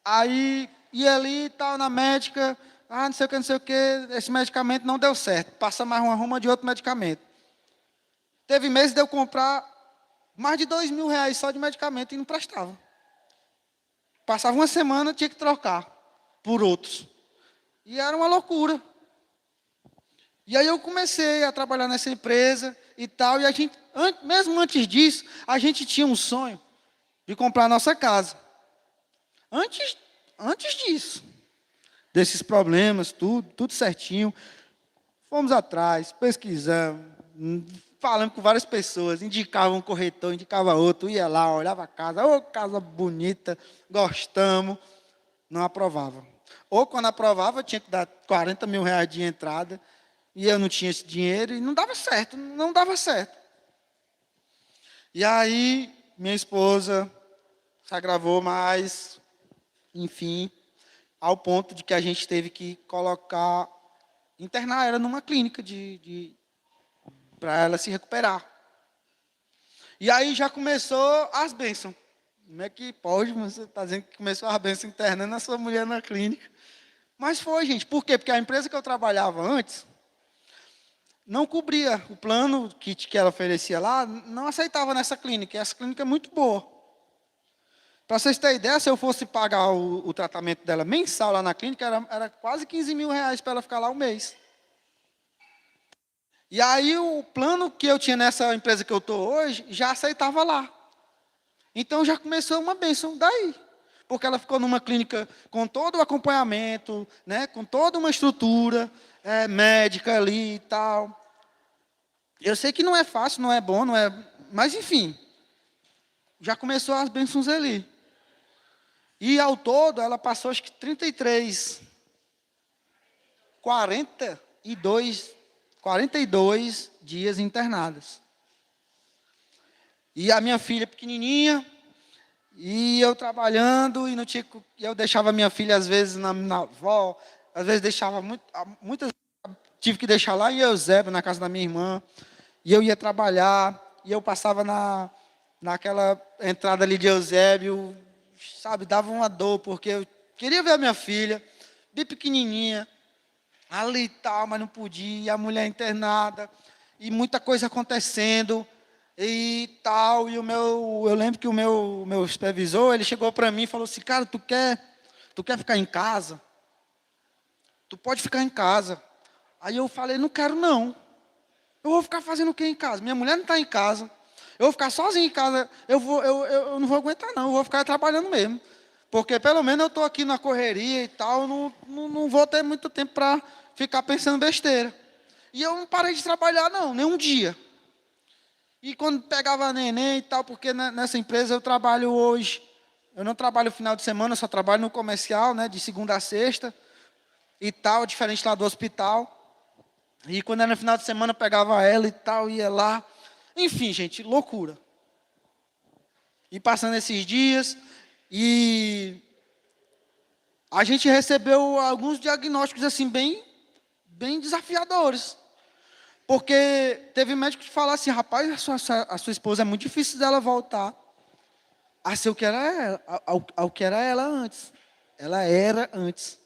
Aí ia ali e tal, na médica, não sei o que, não sei o que, esse medicamento não deu certo. Passa mais uma ruma de outro medicamento. Teve meses de eu comprar mais de R$ 2.000 só de medicamento e não prestava. Passava uma semana, tinha que trocar por outros. E era uma loucura. E aí eu comecei a trabalhar nessa empresa e tal, e a gente, mesmo antes disso, a gente tinha um sonho de comprar a nossa casa. Antes disso, desses problemas, tudo certinho, fomos atrás, pesquisamos, falamos com várias pessoas, indicava um corretor, indicava outro, ia lá, olhava a casa, casa bonita, gostamos, não aprovava. Ou quando aprovava, tinha que dar R$ 40.000 de entrada, e eu não tinha esse dinheiro, e não dava certo, não dava certo. E aí, minha esposa se agravou mais, enfim, ao ponto de que a gente teve que internar ela numa clínica para ela se recuperar. E aí já começou as bênçãos. Como é que pode, você está dizendo que começou as bênçãos internando a sua mulher na clínica? Mas foi, gente. Por quê? Porque a empresa que eu trabalhava antes, não cobria o plano que ela oferecia lá, não aceitava nessa clínica. E essa clínica é muito boa. Para vocês terem ideia, se eu fosse pagar o tratamento dela mensal lá na clínica, era quase 15 mil reais para ela ficar lá um mês. E aí o plano que eu tinha nessa empresa que eu estou hoje, já aceitava lá. Então já começou uma bênção daí. Porque ela ficou numa clínica com todo o acompanhamento, né, com toda uma estrutura médica ali e tal. Eu sei que não é fácil, não é bom, não é. Mas enfim, já começou as bênçãos ali. E ao todo ela passou acho que 33, 42 dias internadas. E a minha filha pequenininha, e eu trabalhando, e não tinha, e eu deixava a minha filha às vezes na avó, às vezes deixava muitas tive que deixar lá em Eusébio, na casa da minha irmã, e eu ia trabalhar, e eu passava naquela entrada ali de Eusébio, sabe, dava uma dor, porque eu queria ver a minha filha, bem pequenininha, ali e tal, mas não podia, e a mulher internada, e muita coisa acontecendo, e tal, e eu lembro que o meu supervisor, ele chegou para mim e falou assim, cara, tu quer ficar em casa? Tu pode ficar em casa. Aí eu falei, não quero não. Eu vou ficar fazendo o que em casa? Minha mulher não está em casa. Eu vou ficar sozinho em casa. Eu não vou aguentar não. Eu vou ficar trabalhando mesmo. Porque pelo menos eu estou aqui na correria e tal. Eu não vou ter muito tempo para ficar pensando besteira. E eu não parei de trabalhar não, nem um dia. E quando pegava neném e tal, porque nessa empresa eu trabalho hoje. Eu não trabalho final de semana, eu só trabalho no comercial, né, de segunda a sexta e tal, diferente lá do hospital. E quando era no final de semana, eu pegava ela e tal, ia lá. Enfim, gente, loucura. E passando esses dias, e a gente recebeu alguns diagnósticos assim, bem desafiadores. Porque teve médico que falou assim, rapaz, a sua esposa é muito difícil dela voltar a ser o que era ela, ao que era ela antes. Ela era antes.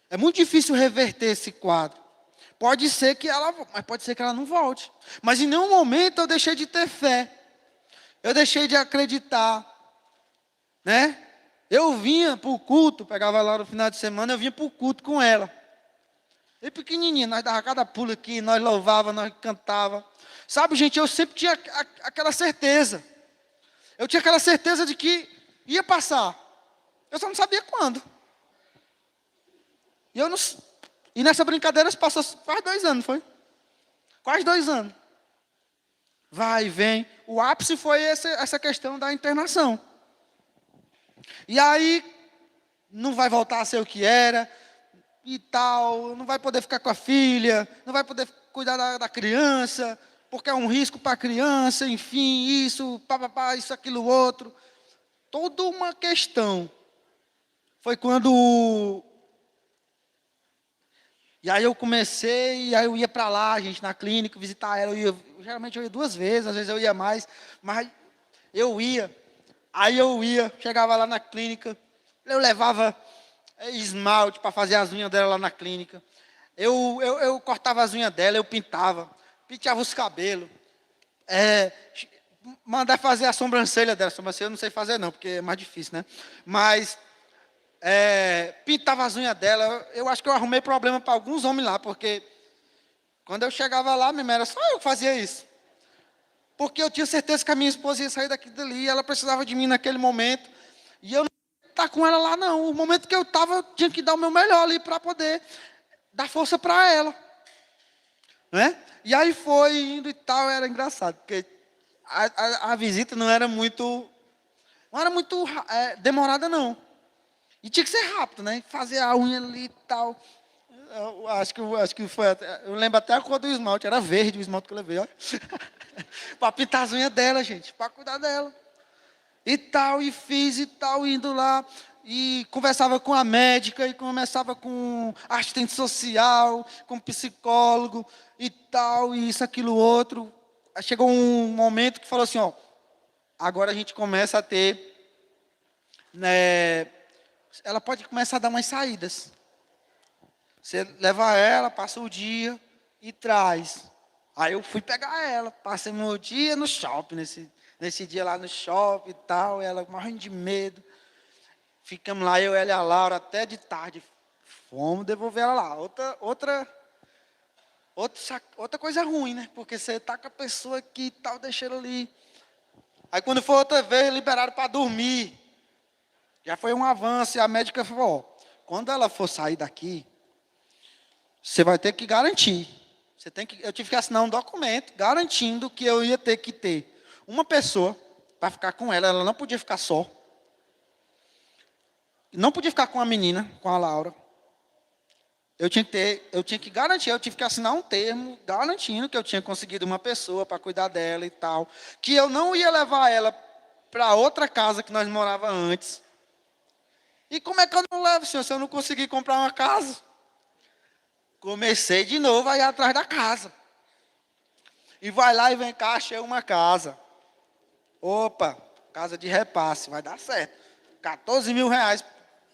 É muito difícil reverter esse quadro. Pode ser que mas pode ser que ela não volte. Mas em nenhum momento eu deixei de ter fé. Eu deixei de acreditar, né? Eu vinha para o culto, pegava lá no final de semana, eu vinha para o culto com ela. E pequenininha, nós dava cada pulo aqui, nós louvava, nós cantava. Sabe, gente, eu sempre tinha aquela certeza. Eu tinha aquela certeza de que ia passar. Eu só não sabia quando. E eu não, e nessa brincadeira se passou faz 2 anos, foi? Quase 2 anos. Vai e vem. O ápice foi essa questão da internação. E aí, não vai voltar a ser o que era, e tal, não vai poder ficar com a filha, não vai poder cuidar da criança, porque é um risco para a criança, enfim, isso, papapá, isso, aquilo, outro. Toda uma questão. Foi quando. E aí eu comecei, e aí eu ia para lá, gente, na clínica, visitar ela. Geralmente eu ia 2 vezes, às vezes eu ia mais, mas eu ia. Aí eu ia, chegava lá na clínica, eu levava esmalte para fazer as unhas dela lá na clínica. Eu cortava as unhas dela, eu penteava os cabelos. Mandar fazer a sobrancelha dela. Sobrancelha eu não sei fazer não, porque é mais difícil, né? Mas pintava as unhas dela. Eu acho que eu arrumei problema para alguns homens lá, porque quando eu chegava lá, mesmo, era só eu que fazia isso. Porque eu tinha certeza que a minha esposa ia sair daqui dali, ela precisava de mim naquele momento. E eu não ia estar com ela lá, não. O momento que eu estava, eu tinha que dar o meu melhor ali para poder dar força para ela. Né? E aí foi indo e tal, era engraçado, porque a visita não era muito demorada, não. E tinha que ser rápido, né? Fazer a unha ali e tal. Eu acho que foi. Eu lembro até a cor do esmalte, era verde o esmalte que eu levei, olha. Para pintar as unhas dela, gente, para cuidar dela. E tal, e fiz e tal, indo lá. E conversava com a médica, e conversava com assistente social, com psicólogo e tal, e isso, aquilo, outro. Aí chegou um momento que falou assim, ó, agora a gente começa a ter, né, ela pode começar a dar umas saídas. Você leva ela, passa o dia e traz. Aí eu fui pegar ela, passei meu dia no shopping, nesse dia lá no shopping e tal, ela morrendo de medo. Ficamos lá, eu, ela e a Laura, até de tarde. Fomos devolver ela lá. Outra coisa ruim, né? Porque você tá com a pessoa aqui e tal, deixa ela ali. Aí quando foi outra vez, liberaram para dormir. Já foi um avanço, e a médica falou, ó, quando ela for sair daqui, você vai ter que garantir. Eu tive que assinar um documento garantindo que eu ia ter que ter uma pessoa para ficar com ela. Ela não podia ficar só. Não podia ficar com a menina, com a Laura. Eu tinha que garantir, eu tive que assinar um termo garantindo que eu tinha conseguido uma pessoa para cuidar dela e tal. Que eu não ia levar ela para outra casa que nós morávamos antes. E como é que eu não levo, senhor, se eu não conseguir comprar uma casa? Comecei de novo a ir atrás da casa. E vai lá e vem cá, achei uma casa. Opa, casa de repasse, vai dar certo. 14 mil reais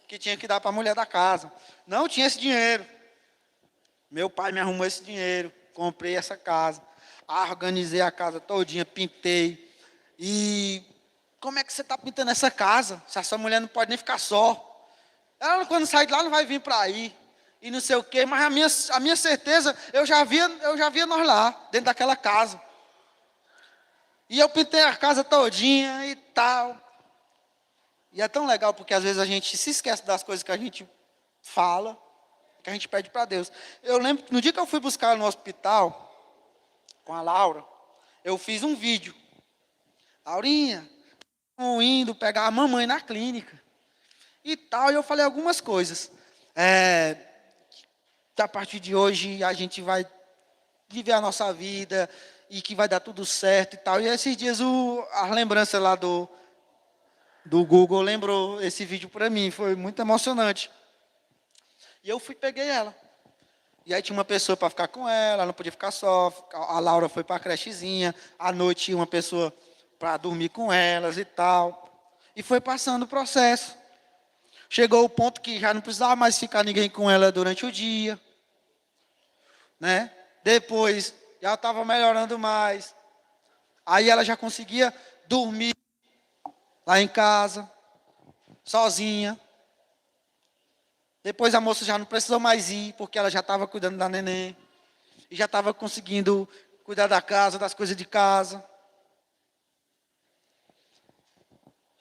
que tinha que dar para a mulher da casa. Não tinha esse dinheiro. Meu pai me arrumou esse dinheiro. Comprei essa casa. Organizei a casa todinha, pintei. E como é que você está pintando essa casa? Se a sua mulher não pode nem ficar só. Ela, quando sair de lá, não vai vir para aí. E não sei o quê. Mas a minha certeza, eu já via nós lá, dentro daquela casa. E eu pintei a casa todinha e tal. E é tão legal, porque às vezes a gente se esquece das coisas que a gente fala, que a gente pede para Deus. Eu lembro que no dia que eu fui buscar ela no hospital, com a Laura, eu fiz um vídeo. Laurinha, indo pegar a mamãe na clínica. E tal, e eu falei algumas coisas. Que a partir de hoje a gente vai viver a nossa vida e que vai dar tudo certo e tal. E esses dias a lembrança lá do Google lembrou esse vídeo para mim, foi muito emocionante. E eu peguei ela. E aí tinha uma pessoa para ficar com ela não podia ficar só. A Laura foi para a crechezinha, à noite tinha uma pessoa para dormir com elas e tal. E foi passando o processo. Chegou o ponto que já não precisava mais ficar ninguém com ela durante o dia. Né? Depois, já estava melhorando mais. Aí ela já conseguia dormir lá em casa, sozinha. Depois a moça já não precisou mais ir, porque ela já estava cuidando da neném. E já estava conseguindo cuidar da casa, das coisas de casa.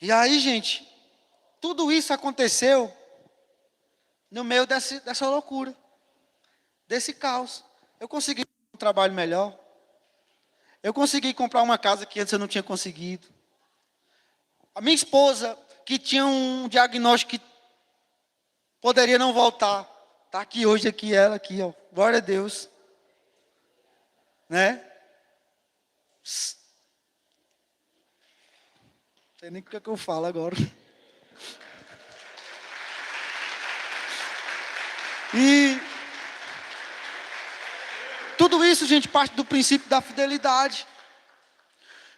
E aí, gente, tudo isso aconteceu no meio dessa loucura, desse caos. Eu consegui um trabalho melhor. Eu consegui comprar uma casa que antes eu não tinha conseguido. A minha esposa, que tinha um diagnóstico que poderia não voltar, está aqui hoje, ela aqui, ó. Glória a Deus. Né? Não sei nem o que é que eu falo agora. E tudo isso, gente, parte do princípio da fidelidade.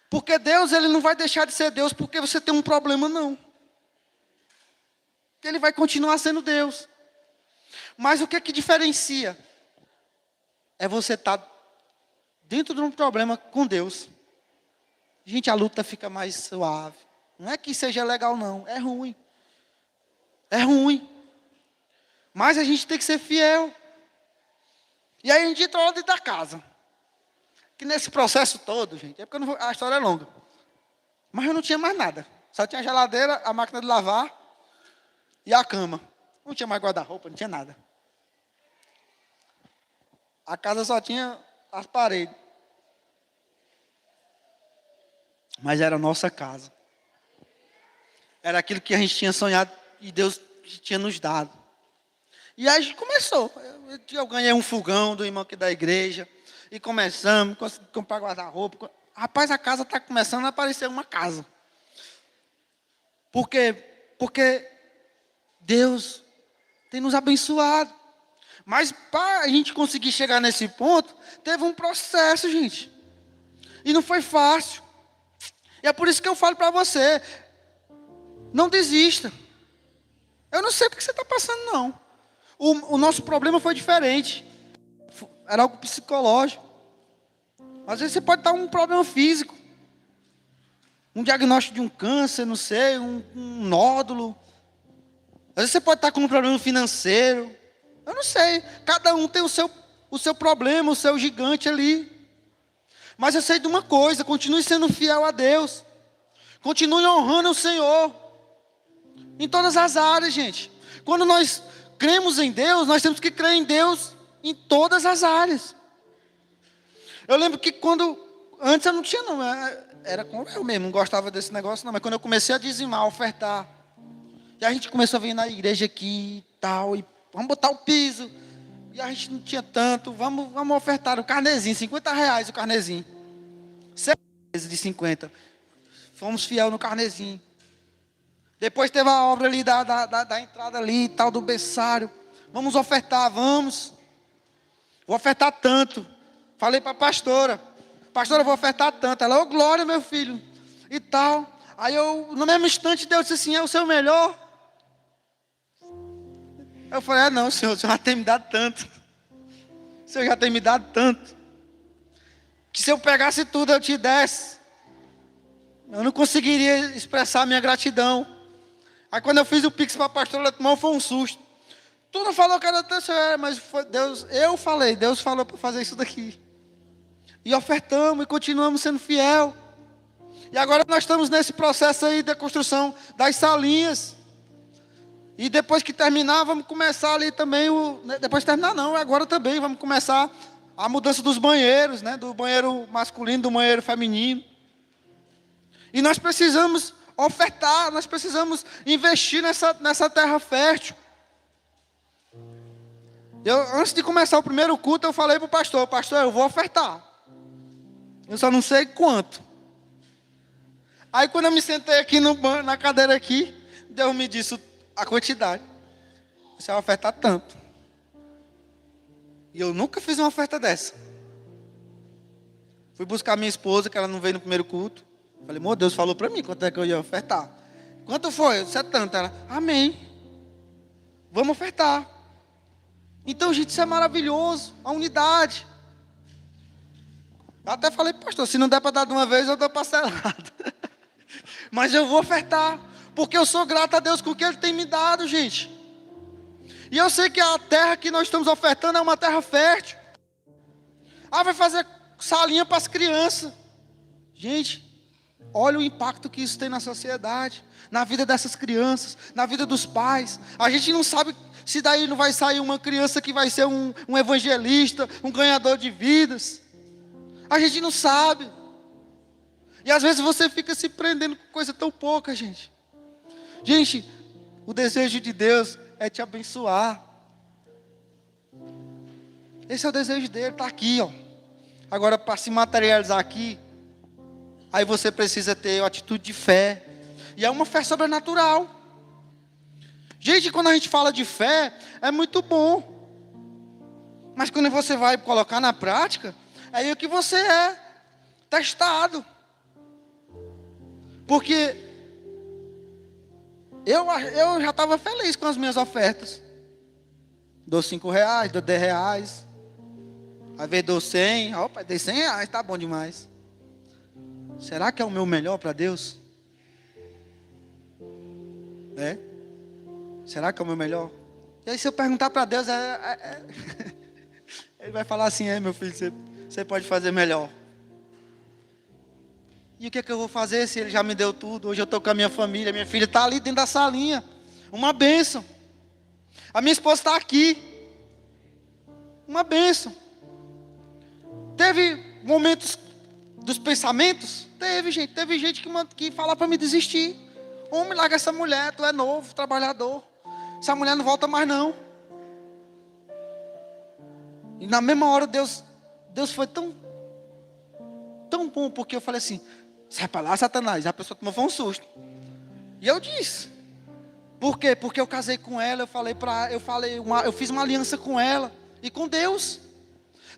Porque Deus, Ele não vai deixar de ser Deus porque você tem um problema, não. Ele vai continuar sendo Deus. Mas o que é que diferencia? É você estar dentro de um problema com Deus. Gente, a luta fica mais suave. Não é que seja legal, não. É ruim. É ruim. Mas a gente tem que ser fiel. E aí a gente entra lá dentro da casa. Que nesse processo todo, gente, é porque a história é longa. Mas eu não tinha mais nada. Só tinha a geladeira, a máquina de lavar e a cama. Não tinha mais guarda-roupa, não tinha nada. A casa só tinha as paredes. Mas era a nossa casa. Era aquilo que a gente tinha sonhado e Deus tinha nos dado. E aí a gente começou. Eu ganhei um fogão do irmão aqui da igreja. E começamos, consegui comprar guarda-roupa. Rapaz, a casa está começando a parecer uma casa. Por quê? Porque Deus tem nos abençoado. Mas para a gente conseguir chegar nesse ponto, teve um processo, gente. E não foi fácil. E é por isso que eu falo para você, não desista. Eu não sei o que você está passando, não. O nosso problema foi diferente. Era algo psicológico. Às vezes você pode estar com um problema físico, um diagnóstico de um câncer, não sei, um nódulo. Às vezes você pode estar com um problema financeiro. Eu não sei. Cada um tem o seu problema, o seu gigante ali. Mas eu sei de uma coisa: continue sendo fiel a Deus. Continue honrando o Senhor. Em todas as áreas, gente. Quando nós cremos em Deus, nós temos que crer em Deus em todas as áreas. Eu lembro que antes eu não tinha, não. Era como eu mesmo, não gostava desse negócio, não. Mas quando eu comecei a dizimar, a ofertar. E a gente começou a vir na igreja aqui e tal. E vamos botar o piso. E a gente não tinha tanto. Vamos ofertar o carnezinho, R$50 o carnezinho. 6 vezes de 50. Fomos fiel no carnezinho. Depois teve a obra ali da entrada ali e tal, do berçário. Vamos ofertar, vamos. Vou ofertar tanto. Falei para a pastora. Pastora, eu vou ofertar tanto. Ela, ô glória, meu filho. E tal. Aí no mesmo instante, Deus disse assim, é o seu melhor. Eu falei, não, Senhor, o Senhor já tem me dado tanto. O Senhor já tem me dado tanto. Que se eu pegasse tudo, eu te desse. Eu não conseguiria expressar a minha gratidão. Aí quando eu fiz o pix para a pastora, ela tomou, foi um susto. Tu não falou que era terceiro, mas foi Deus, eu falei, Deus falou para fazer isso daqui. E ofertamos e continuamos sendo fiel. E agora nós estamos nesse processo aí da construção das salinhas. E depois que terminar, vamos começar ali também, depois de terminar não, agora também vamos começar a mudança dos banheiros, né? Do banheiro masculino, do banheiro feminino. E nós precisamos ofertar, nós precisamos investir nessa terra fértil. Antes de começar o primeiro culto, eu falei para o pastor, eu vou ofertar. Eu só não sei quanto. Aí quando eu me sentei aqui na cadeira aqui, Deus me disse a quantidade. Você vai ofertar tanto. E eu nunca fiz uma oferta dessa. Fui buscar minha esposa, que ela não veio no primeiro culto. Falei, meu Deus falou para mim quanto é que eu ia ofertar. Quanto foi? Eu disse, é tanto. Ela, amém. Vamos ofertar. Então, gente, isso é maravilhoso. A unidade. Eu até falei, pastor, se não der para dar de uma vez, eu dou parcelado. Mas eu vou ofertar. Porque eu sou grato a Deus com o que Ele tem me dado, gente. E eu sei que a terra que nós estamos ofertando é uma terra fértil. Vai fazer salinha para as crianças. Gente, olha o impacto que isso tem na sociedade, na vida dessas crianças, na vida dos pais. A gente não sabe se daí não vai sair uma criança que vai ser um evangelista, um ganhador de vidas. A gente não sabe. E às vezes você fica se prendendo com coisa tão pouca, gente. Gente, o desejo de Deus é te abençoar. Esse é o desejo dele, está aqui, ó. Agora, para se materializar aqui, aí você precisa ter uma atitude de fé. E é uma fé sobrenatural. Gente, quando a gente fala de fé, é muito bom. Mas quando você vai colocar na prática, é aí que você é testado. Porque eu já estava feliz com as minhas ofertas. Dou R$5, dou R$10. Às vezes dou 100. Opa, dei R$100, tá bom demais. Será que é o meu melhor para Deus? É? Será que é o meu melhor? E aí se eu perguntar para Deus, Ele vai falar assim, meu filho, você pode fazer melhor. E o que é que eu vou fazer se Ele já me deu tudo? Hoje eu estou com a minha família, minha filha está ali dentro da salinha. Uma bênção. A minha esposa está aqui. Uma bênção. Teve momentos dos pensamentos? Teve gente que fala para me desistir. Homem, larga essa mulher, tu é novo, trabalhador. Essa mulher não volta mais não. E na mesma hora Deus foi tão bom, porque eu falei assim, sai para lá, Satanás. A pessoa tomou um susto. E eu disse. Por quê? Porque eu casei com ela, eu fiz uma aliança com ela e com Deus.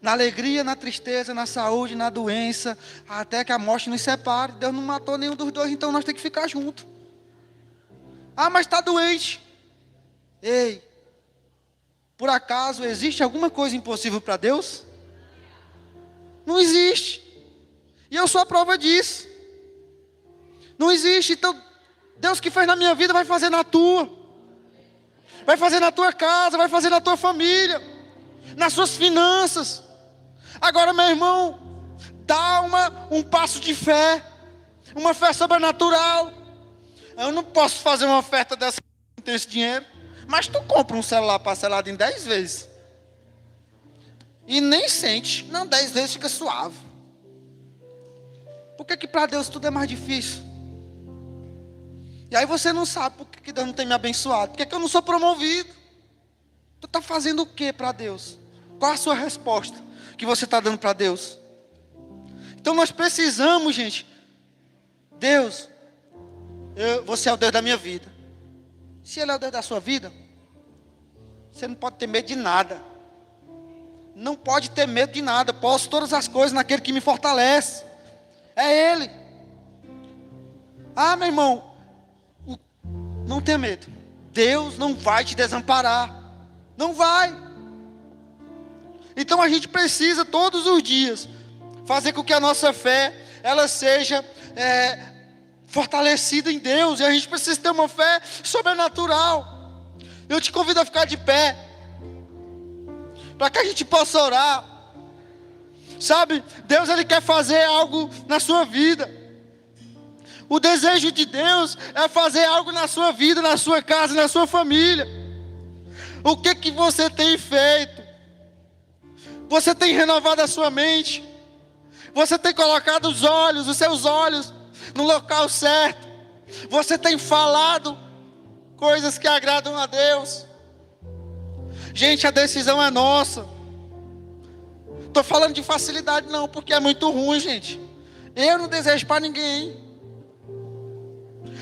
Na alegria, na tristeza, na saúde, na doença, até que a morte nos separe. Deus não matou nenhum dos dois, então nós temos que ficar juntos. Mas está doente. Ei, por acaso existe alguma coisa impossível para Deus? Não existe. E eu sou a prova disso. Não existe. Então, Deus que fez na minha vida vai fazer na tua. Vai fazer na tua casa, vai fazer na tua família, nas suas finanças. Agora, meu irmão, dá um passo de fé, uma fé sobrenatural. Eu não posso fazer uma oferta dessa, não tenho esse dinheiro. Mas tu compra um celular parcelado em 10 vezes. E nem sente. Não, 10 vezes fica suave. Por que para Deus tudo é mais difícil? E aí você não sabe por que Deus não tem me abençoado. Por que eu não sou promovido? Tu está fazendo o que para Deus? Qual a sua resposta que você está dando para Deus? Então nós precisamos, gente. Deus, você é o Deus da minha vida. Se Ele é o Deus da sua vida, você não pode ter medo de nada. Não pode ter medo de nada. Posso todas as coisas naquele que me fortalece. É Ele. Ah, meu irmão, não tenha medo. Deus não vai te desamparar. Não vai. Então a gente precisa todos os dias fazer com que a nossa fé ela seja fortalecida em Deus. E a gente precisa ter uma fé sobrenatural. Eu te convido a ficar de pé, para que a gente possa orar. Sabe, Deus Ele quer fazer algo na sua vida. O desejo de Deus é fazer algo na sua vida, na sua casa, na sua família. O que você tem feito? Você tem renovado a sua mente? Você tem colocado os seus olhos no local certo? Você tem falado coisas que agradam a Deus? Gente, a decisão é nossa. Estou falando de facilidade não, porque é muito ruim, gente. Eu não desejo para ninguém.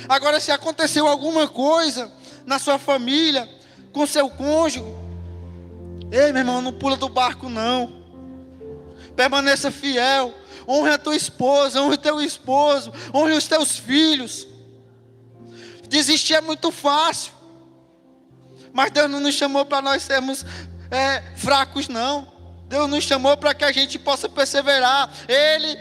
Agora, se aconteceu alguma coisa na sua família, com seu cônjuge, ei, meu irmão, não pula do barco não. Permaneça fiel. Honre a tua esposa, honre o teu esposo, honre os teus filhos. Desistir é muito fácil. Mas Deus não nos chamou para nós sermos fracos, não. Deus nos chamou para que a gente possa perseverar. Ele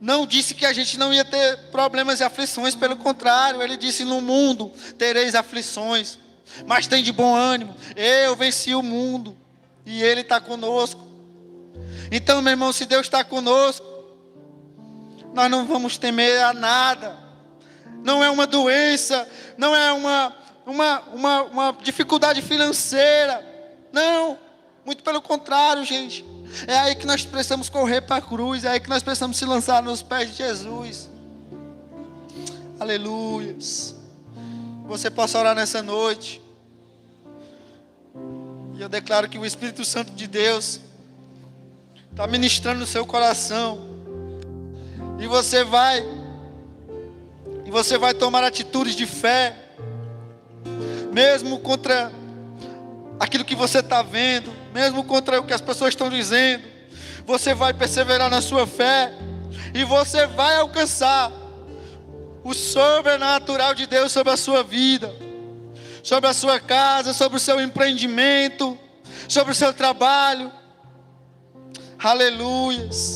não disse que a gente não ia ter problemas e aflições. Pelo contrário, Ele disse: no mundo tereis aflições, mas tem de bom ânimo. Eu venci o mundo e Ele está conosco. Então, meu irmão, se Deus está conosco, nós não vamos temer a nada. Não é uma doença, não é uma dificuldade financeira. Não, muito pelo contrário, gente. É aí que nós precisamos correr para a cruz. É aí que nós precisamos se lançar nos pés de Jesus. Aleluia. Você possa orar nessa noite. E eu declaro que o Espírito Santo de Deus está ministrando no seu coração. E você vai tomar atitudes de fé, mesmo contra aquilo que você está vendo, mesmo contra o que as pessoas estão dizendo. Você vai perseverar na sua fé, e você vai alcançar o sobrenatural de Deus sobre a sua vida, sobre a sua casa, sobre o seu empreendimento, sobre o seu trabalho. Aleluias.